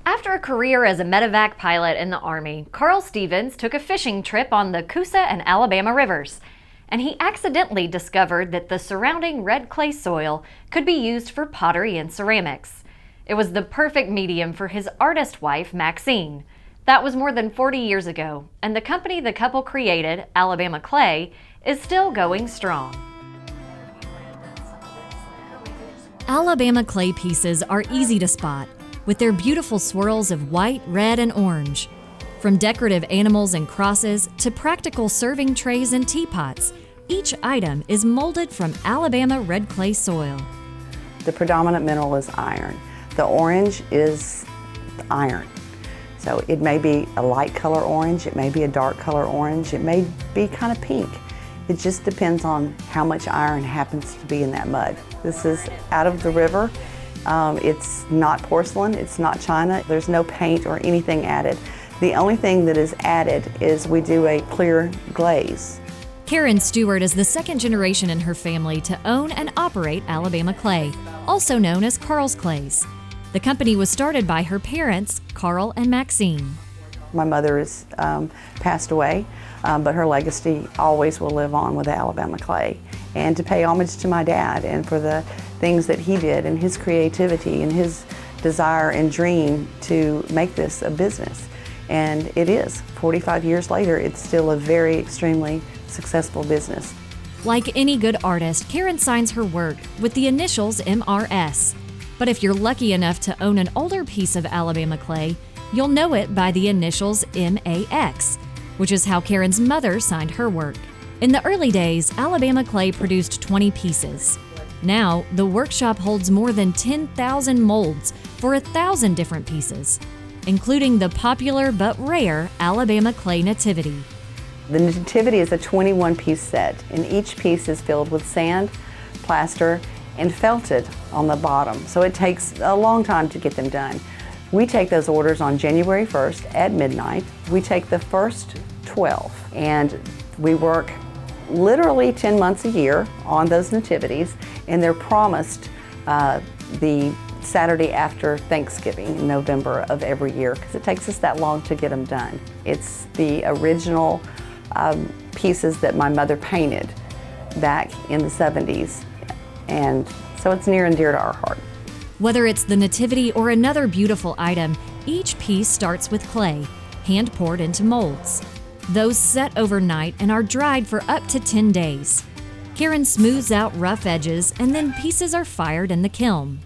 After a career as a medevac pilot in the Army, Carl Stevens took a fishing trip on the Coosa and Alabama rivers, and he accidentally discovered that the surrounding red clay soil could be used for pottery and ceramics. It was the perfect medium for his artist wife, Maxine. That was more than 40 years ago, and the company the couple created, Alabama Clay, is still going strong. Alabama clay pieces are easy to spot, with their beautiful swirls of white, red, and orange. From decorative animals and crosses to practical serving trays and teapots, each item is molded from Alabama red clay soil. The predominant mineral is iron. The orange is iron. So it may be a light color orange, it may be a dark color orange, it may be kind of pink. It just depends on how much iron happens to be in that mud. This is out of the river. It's not porcelain, it's not china, there's no paint or anything added. The only thing that is added is we do a clear glaze. Karen Stewart is the second generation in her family to own and operate Alabama Clay, also known as Carl's Clays. The company was started by her parents, Carl and Maxine. My mother is passed away, but her legacy always will live on with Alabama Clay. And to pay homage to my dad and for the things that he did and his creativity and his desire and dream to make this a business. And it is. 45 years later, it's still a very extremely successful business. Like any good artist, Karen signs her work with the initials MRS. But if you're lucky enough to own an older piece of Alabama Clay, you'll know it by the initials MAX, which is how Karen's mother signed her work. In the early days, Alabama Clay produced 20 pieces. Now, the workshop holds more than 10,000 molds for 1,000 different pieces, including the popular but rare Alabama Clay Nativity. The Nativity is a 21-piece set, and each piece is filled with sand, plaster, and felted on the bottom, so it takes a long time to get them done. We take those orders on January 1st at midnight. We take the first 12, and we work literally 10 months a year on those nativities, and they're promised the Saturday after Thanksgiving in November of every year, because it takes us that long to get them done. It's the original pieces that my mother painted back in the 70s, and so it's near and dear to our heart. Whether it's the Nativity or another beautiful item, each piece starts with clay, hand poured into molds. Those set overnight and are dried for up to 10 days. Karen smooths out rough edges, and then pieces are fired in the kiln.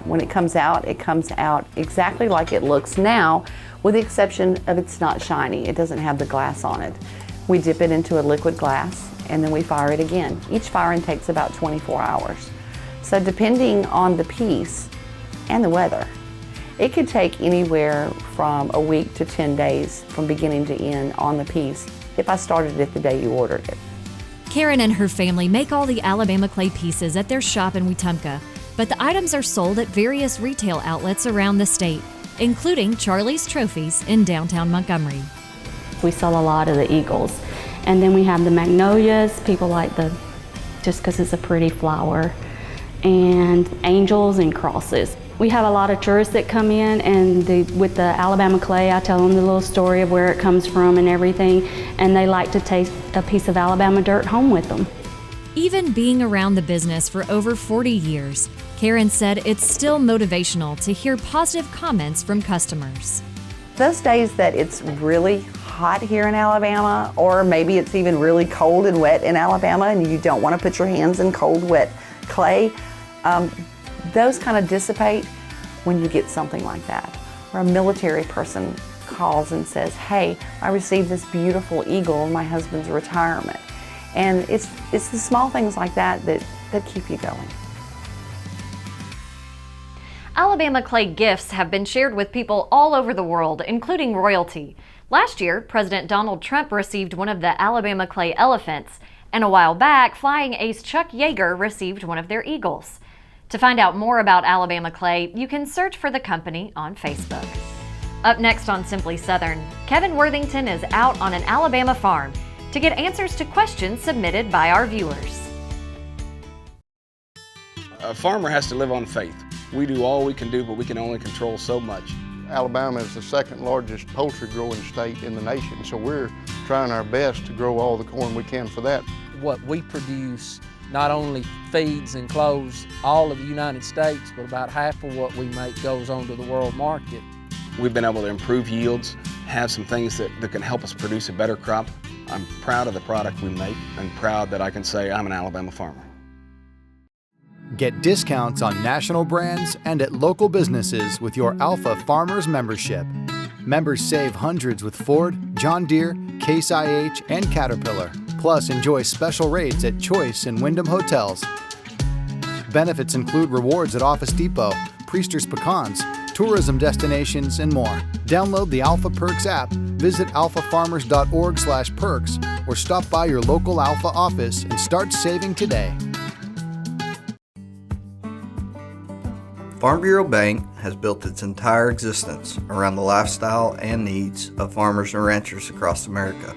When it comes out exactly like it looks now, with the exception of it's not shiny. It doesn't have the glass on it. We dip it into a liquid glass, and then we fire it again. Each firing takes about 24 hours. So depending on the piece and the weather, it could take anywhere from a week to 10 days from beginning to end on the piece if I started it the day you ordered it. Karen and her family make all the Alabama Clay pieces at their shop in Wetumpka, but the items are sold at various retail outlets around the state, including Charlie's Trophies in downtown Montgomery. We sell a lot of the eagles, and then we have the magnolias. People like just because it's a pretty flower, and angels and crosses. We have a lot of tourists that come in, and with the Alabama Clay, I tell them the little story of where it comes from and everything, and they like to take a piece of Alabama dirt home with them. Even being around the business for over 40 years, Karen said it's still motivational to hear positive comments from customers. Those days that it's really hot here in Alabama, or maybe it's even really cold and wet in Alabama and you don't want to put your hands in cold, wet clay, those kind of dissipate when you get something like that. Or a military person calls and says, hey, I received this beautiful eagle in my husband's retirement. And it's the small things like that that keep you going. Alabama Clay gifts have been shared with people all over the world, including royalty. Last year, President Donald Trump received one of the Alabama Clay elephants, and a while back, flying ace Chuck Yeager received one of their eagles. To find out more about Alabama Clay, you can search for the company on Facebook. Up next on Simply Southern, Kevin Worthington is out on an Alabama farm to get answers to questions submitted by our viewers. A farmer has to live on faith. We do all we can do, but we can only control so much. Alabama is the second largest poultry growing state in the nation, so we're trying our best to grow all the corn we can for that. What we produce not only feeds and clothes all of the United States, but about half of what we make goes on to the world market. We've been able to improve yields, have some things that can help us produce a better crop. I'm proud of the product we make and proud that I can say I'm an Alabama farmer. Get discounts on national brands and at local businesses with your Alpha Farmers membership. Members save hundreds with Ford, John Deere, Case IH, and Caterpillar. Plus, enjoy special rates at Choice and Wyndham Hotels. Benefits include rewards at Office Depot, Priester's Pecans, tourism destinations, and more. Download the Alpha Perks app, visit alphafarmers.org/perks, or stop by your local Alpha office and start saving today. Farm Bureau Bank has built its entire existence around the lifestyle and needs of farmers and ranchers across America.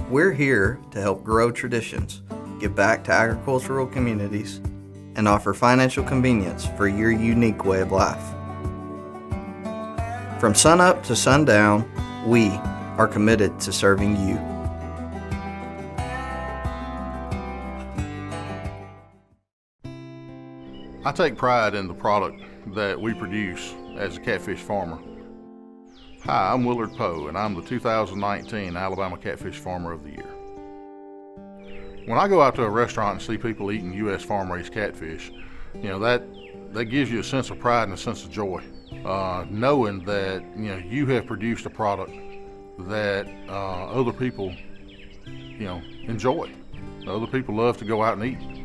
We're here to help grow traditions, give back to agricultural communities, and offer financial convenience for your unique way of life. From sunup to sundown, we are committed to serving you. I take pride in the product that we produce as a catfish farmer. Hi, I'm Willard Poe, and I'm the 2019 Alabama Catfish Farmer of the Year. When I go out to a restaurant and see people eating U.S. farm-raised catfish, that gives you a sense of pride and a sense of joy, knowing that you have produced a product that other people enjoy. Other people love to go out and eat.